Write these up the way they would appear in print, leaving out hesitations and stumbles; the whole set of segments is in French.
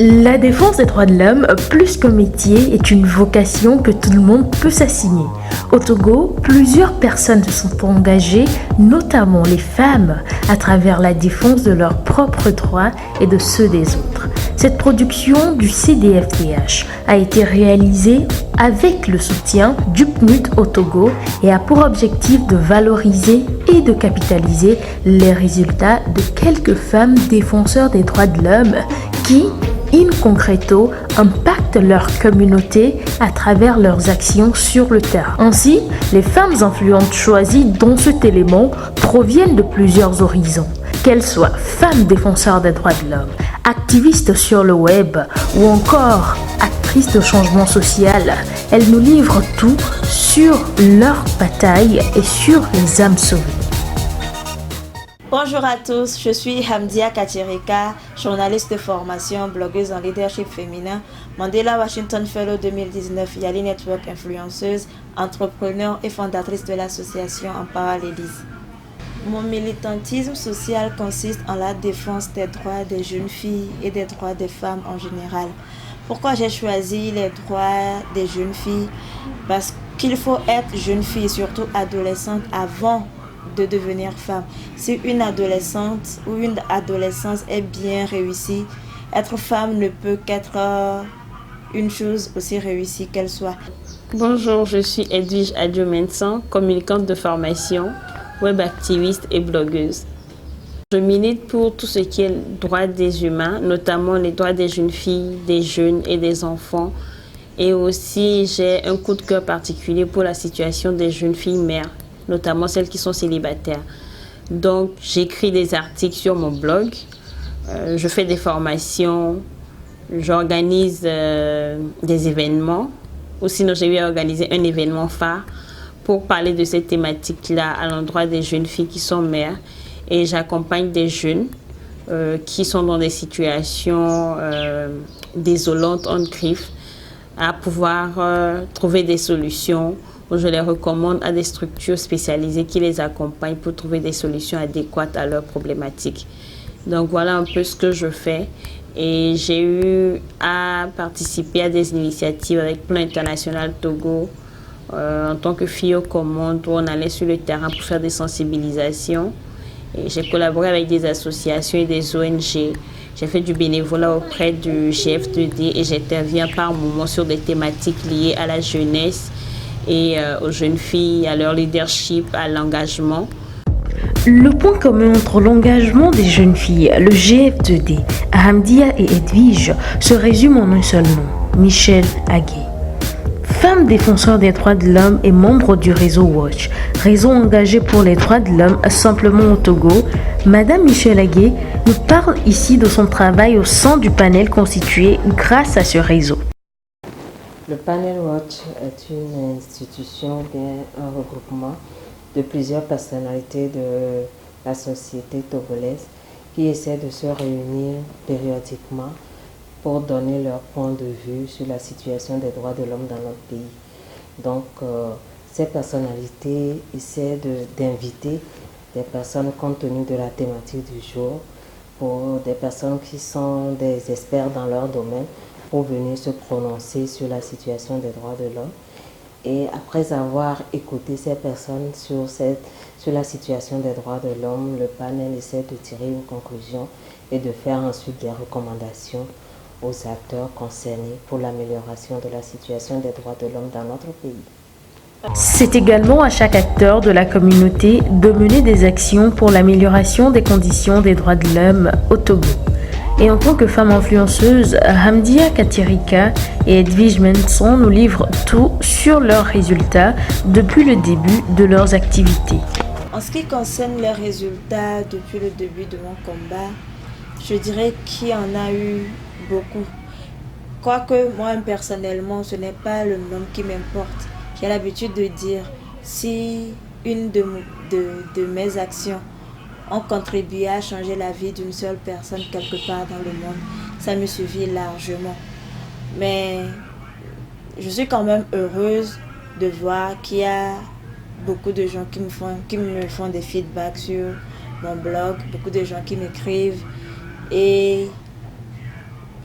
La défense des droits de l'homme, plus qu'un métier, est une vocation que tout le monde peut s'assigner. Au Togo, plusieurs personnes se sont engagées, notamment les femmes, à travers la défense de leurs propres droits et de ceux des autres. Cette production du CDFDH a été réalisée avec le soutien du PNUD au Togo et a pour objectif de valoriser et de capitaliser les résultats de quelques femmes défenseurs des droits de l'homme qui, in concreto, impactent leur communauté à travers leurs actions sur le terrain. Ainsi, les femmes influentes choisies dans cet élément proviennent de plusieurs horizons. Qu'elles soient femmes défenseurs des droits de l'homme, activistes sur le web ou encore actrices de changement social, elles nous livrent tout sur leur bataille et sur les âmes sauvées. Bonjour à tous, je suis Hamdia Katirika, journaliste de formation, blogueuse en leadership féminin, Mandela Washington Fellow 2019, Yali Network influenceuse, entrepreneur et fondatrice de l'association Empara Ladies. Mon militantisme social consiste en la défense des droits des jeunes filles et des droits des femmes en général. Pourquoi j'ai choisi les droits des jeunes filles? Parce qu'il faut être jeune fille, surtout adolescente, avant de devenir femme. Si une adolescente ou une adolescence est bien réussie, être femme ne peut qu'être une chose aussi réussie qu'elle soit. Bonjour, je suis Edwige Adjo-Mensan, communicante de formation, web activiste et blogueuse. Je milite pour tout ce qui est droit des humains, notamment les droits des jeunes filles, des jeunes et des enfants. Et aussi, j'ai un coup de cœur particulier pour la situation des jeunes filles mères, notamment celles qui sont célibataires. Donc, j'écris des articles sur mon blog, je fais des formations, j'organise des événements. Ou sinon, j'ai eu à organiser un événement phare pour parler de cette thématique-là à l'endroit des jeunes filles qui sont mères. Et j'accompagne des jeunes qui sont dans des situations désolantes, on griffe, à pouvoir trouver des solutions. Je les recommande à des structures spécialisées qui les accompagnent pour trouver des solutions adéquates à leurs problématiques. Donc voilà un peu ce que je fais. Et j'ai eu à participer à des initiatives avec Plan International Togo en tant que fille aux commandes où on allait sur le terrain pour faire des sensibilisations. Et j'ai collaboré avec des associations et des ONG. J'ai fait du bénévolat auprès du GF2D et j'interviens par moments sur des thématiques liées à la jeunesse et aux jeunes filles, à leur leadership, à l'engagement. Le point commun entre l'engagement des jeunes filles, le GF2D, Hamdia et Edwige se résume en un seul nom, Michel Agué. Femme défenseur des droits de l'homme et membre du réseau Watch, réseau engagé pour les droits de l'homme simplement au Togo, Madame Michel Agué nous parle ici de son travail au sein du panel constitué grâce à ce réseau. Le Panel Watch est une institution, bien un regroupement de plusieurs personnalités de la société togolaise qui essaient de se réunir périodiquement pour donner leur point de vue sur la situation des droits de l'homme dans notre pays. Donc, ces personnalités essaient d'inviter des personnes compte tenu de la thématique du jour, pour des personnes qui sont des experts dans leur domaine, pour venir se prononcer sur la situation des droits de l'homme. Et après avoir écouté ces personnes sur la situation des droits de l'homme, le panel essaie de tirer une conclusion et de faire ensuite des recommandations aux acteurs concernés pour l'amélioration de la situation des droits de l'homme dans notre pays. C'est également à chaque acteur de la communauté de mener des actions pour l'amélioration des conditions des droits de l'homme au Togo. Et en tant que femme influenceuse, Hamdia Katirika et Edwige Mensan nous livrent tout sur leurs résultats depuis le début de leurs activités. En ce qui concerne les résultats depuis le début de mon combat, je dirais qu'il y en a eu beaucoup. Quoique moi personnellement, ce n'est pas le nombre qui m'importe. J'ai l'habitude de dire, si une de mes actions ont contribué à changer la vie d'une seule personne quelque part dans le monde, ça me suffit largement. Mais je suis quand même heureuse de voir qu'il y a beaucoup de gens qui me font des feedbacks sur mon blog, beaucoup de gens qui m'écrivent et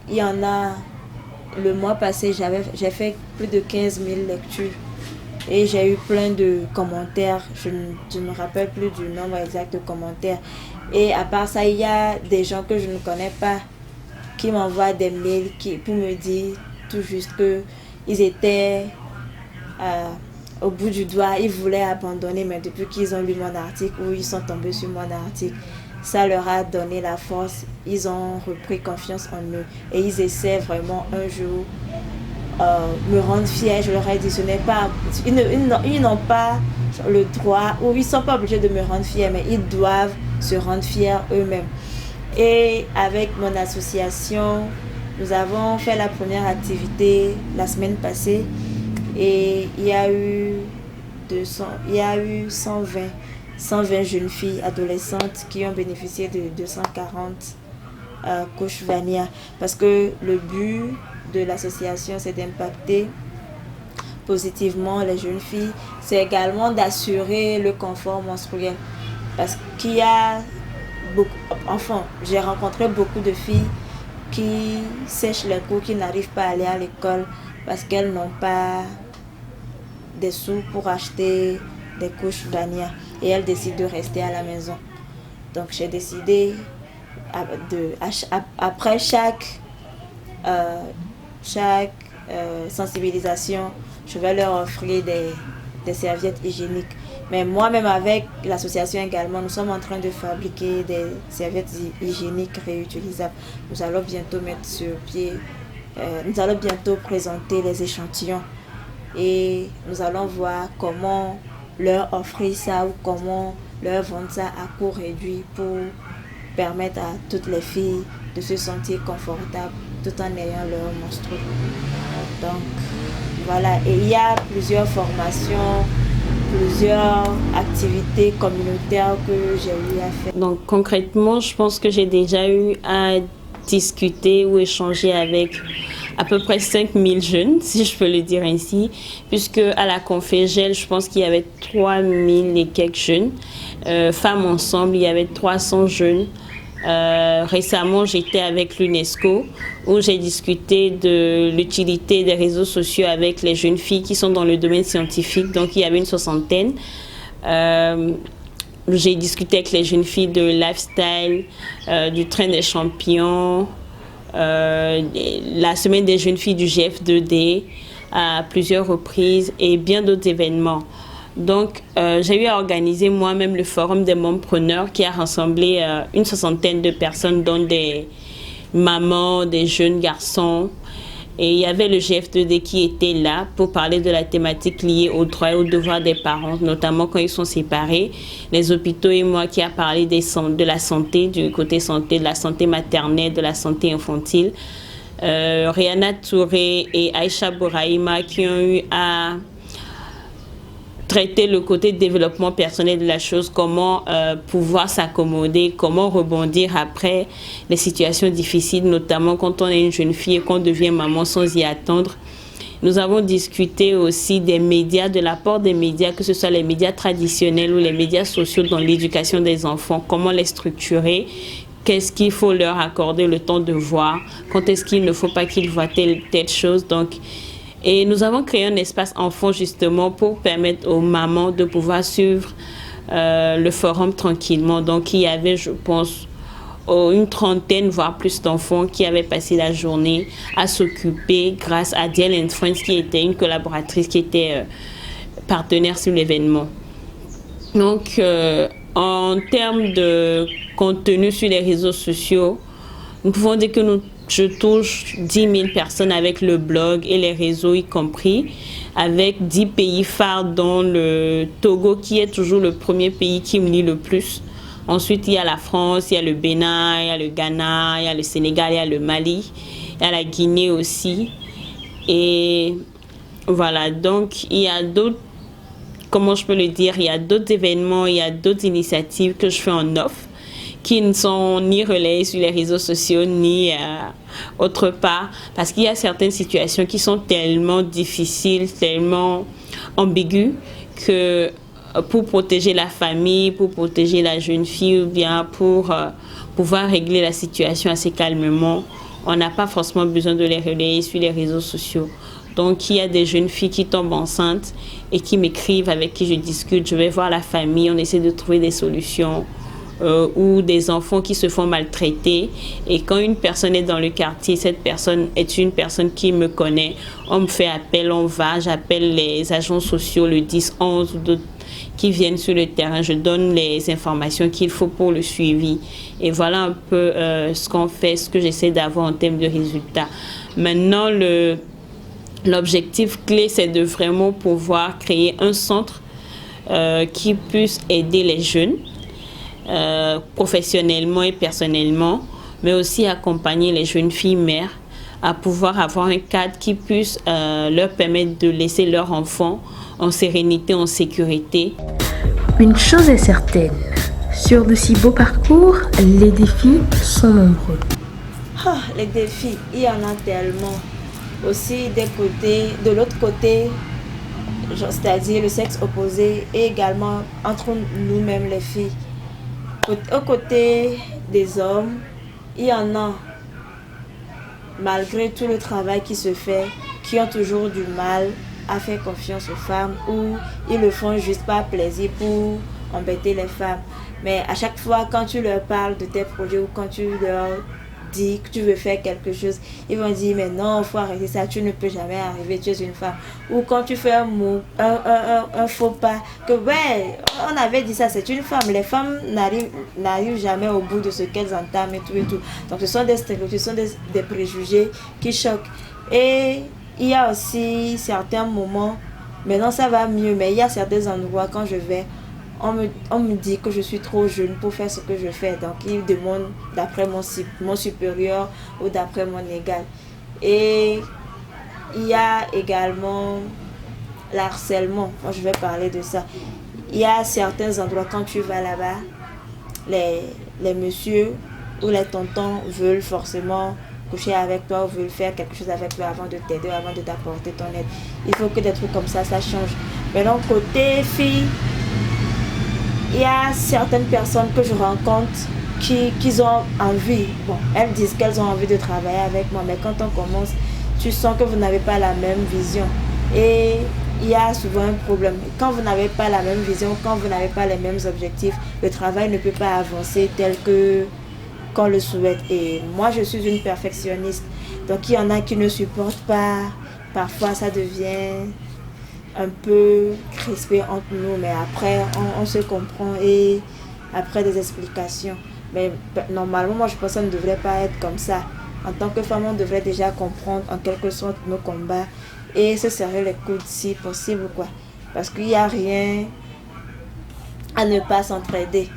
il y en a, le mois passé, j'ai fait plus de 15 000 lectures. Et j'ai eu plein de commentaires. Je ne me rappelle plus du nombre exact de commentaires. Et à part ça, il y a des gens que je ne connais pas qui m'envoient des mails pour me dire tout juste qu'ils étaient au bout du doigt. Ils voulaient abandonner, mais depuis qu'ils ont lu mon article ou ils sont tombés sur mon article, ça leur a donné la force. Ils ont repris confiance en eux. Et ils essaient vraiment un jour me rendre fière. Je leur ai dit, ce n'est pas, ils n'ont pas le droit, ou ils ne sont pas obligés de me rendre fière, mais ils doivent se rendre fiers eux-mêmes. Et avec mon association, nous avons fait la première activité la semaine passée et il y a eu 120 jeunes filles adolescentes qui ont bénéficié de 240 couches Vania, parce que le but de l'association, c'est d'impacter positivement les jeunes filles. C'est également d'assurer le confort menstruel, parce qu'il y a j'ai rencontré beaucoup de filles qui sèchent les cours, qui n'arrivent pas à aller à l'école parce qu'elles n'ont pas des sous pour acheter des couches Vania et elles décident de rester à la maison. Donc j'ai décidé après chaque sensibilisation, je vais leur offrir des serviettes hygiéniques. Mais moi-même, avec l'association également, nous sommes en train de fabriquer des serviettes hygiéniques réutilisables. Nous allons bientôt mettre sur pied, nous allons bientôt présenter les échantillons et nous allons voir comment leur offrir ça ou comment leur vendre ça à coût réduit pour permettre à toutes les filles de se sentir confortables tout en ayant leur menstru. Donc voilà, et il y a plusieurs formations, plusieurs activités communautaires que j'ai eu à faire. Donc concrètement, je pense que j'ai déjà eu à discuter ou échanger avec à peu près 5000 jeunes, si je peux le dire ainsi, puisque à la Confégel, je pense qu'il y avait 3000 et quelques jeunes. Femmes ensemble, il y avait 300 jeunes. Récemment, j'étais avec l'UNESCO où j'ai discuté de l'utilité des réseaux sociaux avec les jeunes filles qui sont dans le domaine scientifique. Donc, il y avait une 60aine. J'ai discuté avec les jeunes filles de lifestyle, du train des champions, la semaine des jeunes filles du GF2D à plusieurs reprises et bien d'autres événements. Donc, j'ai eu à organiser moi-même le forum des mompreneurs qui a rassemblé une 60aine de personnes, dont des mamans, des jeunes garçons. Et il y avait le GF2D qui était là pour parler de la thématique liée aux droits et aux devoirs des parents, notamment quand ils sont séparés. Les hôpitaux et moi qui a parlé de la santé, du côté santé, de la santé maternelle, de la santé infantile. Rihanna Touré et Aïcha Bouraïma qui ont eu à traiter le côté développement personnel de la chose, comment pouvoir s'accommoder, comment rebondir après les situations difficiles, notamment quand on est une jeune fille et qu'on devient maman sans y attendre. Nous avons discuté aussi des médias, de l'apport des médias, que ce soit les médias traditionnels ou les médias sociaux dans l'éducation des enfants, comment les structurer, qu'est-ce qu'il faut leur accorder le temps de voir, quand est-ce qu'il ne faut pas qu'ils voient telle chose. Et nous avons créé un espace enfant justement pour permettre aux mamans de pouvoir suivre le forum tranquillement. Donc il y avait, je pense, une trentaine, voire plus d'enfants qui avaient passé la journée à s'occuper grâce à Diel & Friends qui était une collaboratrice qui était partenaire sur l'événement. Donc en termes de contenu sur les réseaux sociaux, nous pouvons dire que je touche 10 000 personnes avec le blog et les réseaux y compris, avec 10 pays phares dont le Togo qui est toujours le premier pays qui me lit le plus. Ensuite, il y a la France, il y a le Bénin, il y a le Ghana, il y a le Sénégal, il y a le Mali, il y a la Guinée aussi. Et voilà, donc il y a d'autres, comment je peux le dire, il y a d'autres événements, il y a d'autres initiatives que je fais en off, qui ne sont ni relayés sur les réseaux sociaux, ni autre part, parce qu'il y a certaines situations qui sont tellement difficiles, tellement ambiguës, que pour protéger la famille, pour protéger la jeune fille, ou bien pour pouvoir régler la situation assez calmement, on n'a pas forcément besoin de les relayer sur les réseaux sociaux. Donc, il y a des jeunes filles qui tombent enceintes et qui m'écrivent, avec qui je discute. Je vais voir la famille, on essaie de trouver des solutions. Ou des enfants qui se font maltraiter. Et quand une personne est dans le quartier, cette personne est une personne qui me connaît. On me fait appel, j'appelle les agents sociaux, le 10-11 ou d'autres qui viennent sur le terrain. Je donne les informations qu'il faut pour le suivi. Et voilà un peu ce qu'on fait, ce que j'essaie d'avoir en termes de résultats. Maintenant, l'objectif clé, c'est de vraiment pouvoir créer un centre qui puisse aider les jeunes professionnellement et personnellement, mais aussi accompagner les jeunes filles mères à pouvoir avoir un cadre qui puisse leur permettre de laisser leurs enfants en sérénité, en sécurité. Une chose est certaine, sur de si beaux parcours, les défis sont nombreux. Les défis, il y en a tellement. Aussi de l'autre côté, c'est-à-dire le sexe opposé, et également entre nous-mêmes les filles. Aux côtés des hommes, il y en a, malgré tout le travail qui se fait, qui ont toujours du mal à faire confiance aux femmes, ou ils le font juste par plaisir pour embêter les femmes. Mais à chaque fois, quand tu leur parles de tes projets ou quand tu leur dis que tu veux faire quelque chose, ils vont dire mais non, il faut arrêter ça, tu ne peux jamais arriver, tu es une femme. Ou quand tu fais un faux pas, que ouais, on avait dit ça, c'est une femme. Les femmes n'arrivent jamais au bout de ce qu'elles entament et tout et tout. Donc ce sont des stéréotypes, ce sont des préjugés qui choquent. Et il y a aussi certains moments, maintenant ça va mieux, mais il y a certains endroits quand je vais, on me dit que je suis trop jeune pour faire ce que je fais. Donc, ils demandent d'après mon supérieur ou d'après mon égal. Et il y a également l'harcèlement. Moi, je vais parler de ça. Il y a certains endroits, quand tu vas là-bas, les messieurs ou les tontons veulent forcément coucher avec toi ou veulent faire quelque chose avec toi avant de t'aider, avant de t'apporter ton aide. Il faut que des trucs comme ça change. Maintenant, côté filles, il y a certaines personnes que je rencontre qui ont envie, elles disent qu'elles ont envie de travailler avec moi, mais quand on commence, tu sens que vous n'avez pas la même vision. Et il y a souvent un problème. Quand vous n'avez pas la même vision, quand vous n'avez pas les mêmes objectifs, le travail ne peut pas avancer tel qu'on le souhaite. Et moi, je suis une perfectionniste. Donc, il y en a qui ne supportent pas. Parfois, ça devient un peu crispé entre nous, mais après on se comprend et après des explications. Mais normalement, moi je pense que ça ne devrait pas être comme ça. En tant que femme, on devrait déjà comprendre en quelque sorte nos combats et se serrer les coudes si possible, quoi. Parce qu'il n'y a rien à ne pas s'entraider.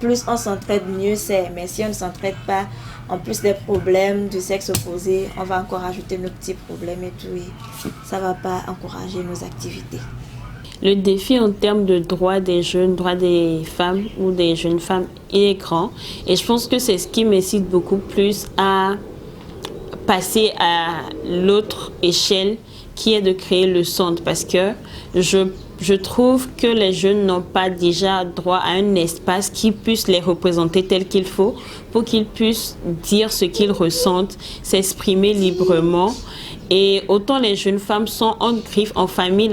Plus on s'entraide, mieux c'est. Mais si on ne s'entraide pas, en plus des problèmes du sexe opposé, on va encore ajouter nos petits problèmes et tout. Et ça ne va pas encourager nos activités. Le défi en termes de droits des jeunes, droits des femmes ou des jeunes femmes est grand. Et je pense que c'est ce qui m'incite beaucoup plus à passer à l'autre échelle qui est de créer le centre. Parce que je trouve que les jeunes n'ont pas déjà droit à un espace qui puisse les représenter tel qu'il faut pour qu'ils puissent dire ce qu'ils ressentent, s'exprimer librement. Et autant les jeunes femmes sont en griffe, en famille,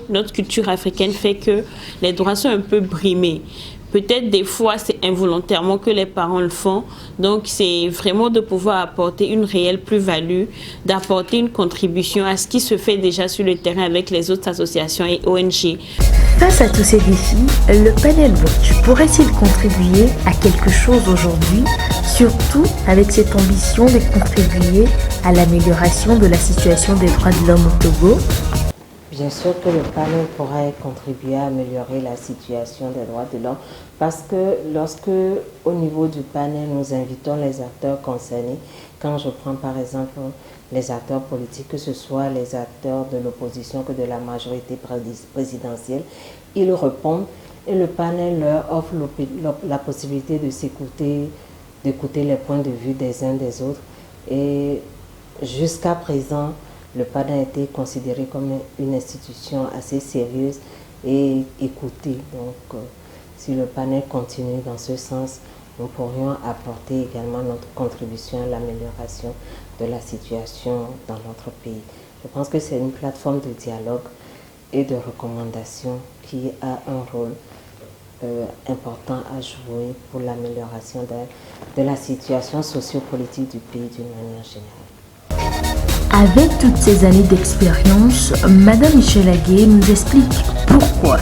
notre culture africaine fait que les droits sont un peu brimés. Peut-être des fois, c'est involontairement que les parents le font. Donc, c'est vraiment de pouvoir apporter une réelle plus-value, d'apporter une contribution à ce qui se fait déjà sur le terrain avec les autres associations et ONG. Face à tous ces défis, le panel Watch pourrait-il contribuer à quelque chose aujourd'hui, surtout avec cette ambition de contribuer à l'amélioration de la situation des droits de l'homme au Togo? Bien sûr que le panel pourrait contribuer à améliorer la situation des droits de l'homme parce que lorsque, au niveau du panel, nous invitons les acteurs concernés, quand je prends par exemple les acteurs politiques, que ce soit les acteurs de l'opposition que de la majorité présidentielle, ils répondent et le panel leur offre la possibilité de s'écouter, d'écouter les points de vue des uns des autres. Et jusqu'à présent, le panel a été considéré comme une institution assez sérieuse et écoutée. Donc, si le panel continue dans ce sens, nous pourrions apporter également notre contribution à l'amélioration de la situation dans notre pays. Je pense que c'est une plateforme de dialogue et de recommandation qui a un rôle important à jouer pour l'amélioration de la situation sociopolitique du pays d'une manière générale. Avec toutes ces années d'expérience, Madame Michel Aguet nous explique pourquoi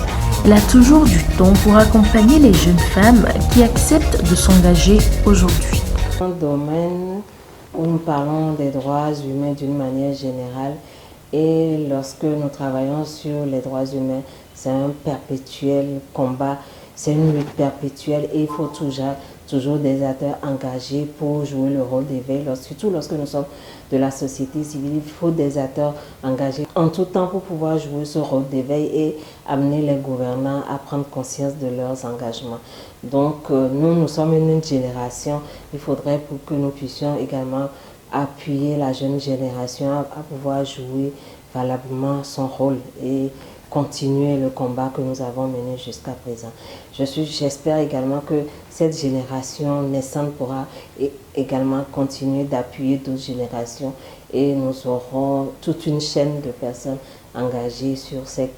elle a toujours du temps pour accompagner les jeunes femmes qui acceptent de s'engager aujourd'hui. Un domaine où nous parlons des droits humains d'une manière générale, et lorsque nous travaillons sur les droits humains, c'est un perpétuel combat, c'est une lutte perpétuelle et il faut toujours des acteurs engagés pour jouer le rôle d'éveil. Surtout lorsque nous sommes de la société civile, il faut des acteurs engagés en tout temps pour pouvoir jouer ce rôle d'éveil et amener les gouvernants à prendre conscience de leurs engagements. Donc nous sommes une génération, il faudrait pour que nous puissions également appuyer la jeune génération à pouvoir jouer valablement son rôle et continuer le combat que nous avons mené jusqu'à présent. J'espère également que cette génération naissante pourra également continuer d'appuyer d'autres générations et nous aurons toute une chaîne de personnes engagées sur cette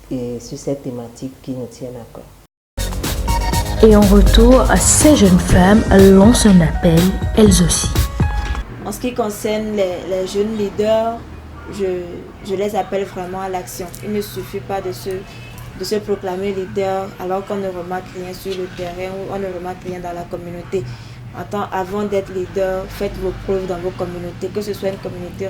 thématique qui nous tiennent à cœur. Et en retour, ces jeunes femmes lancent un appel, elles aussi. En ce qui concerne les jeunes leaders, je les appelle vraiment à l'action. Il ne suffit pas de se proclamer leader alors qu'on ne remarque rien sur le terrain ou on ne remarque rien dans la communauté. Avant d'être leader, faites vos preuves dans vos communautés, que ce soit une communauté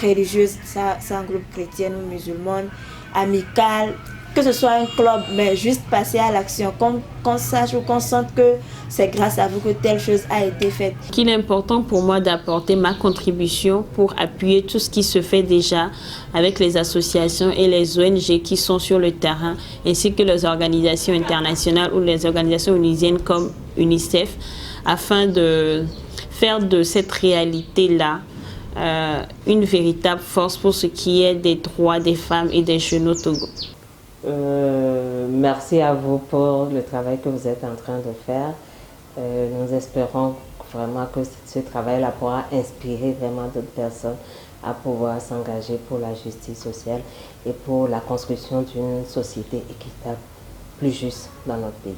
religieuse, ça englobe chrétienne ou musulmane, amicale, que ce soit un club, mais juste passer à l'action, qu'on sache ou qu'on sente que c'est grâce à vous que telle chose a été faite. Il est important pour moi d'apporter ma contribution pour appuyer tout ce qui se fait déjà avec les associations et les ONG qui sont sur le terrain, ainsi que les organisations internationales ou les organisations onusiennes comme UNICEF, afin de faire de cette réalité-là une véritable force pour ce qui est des droits des femmes et des jeunes au Togo. Merci à vous pour le travail que vous êtes en train de faire. Nous espérons vraiment que ce travail-là pourra inspirer vraiment d'autres personnes à pouvoir s'engager pour la justice sociale et pour la construction d'une société équitable, plus juste dans notre pays.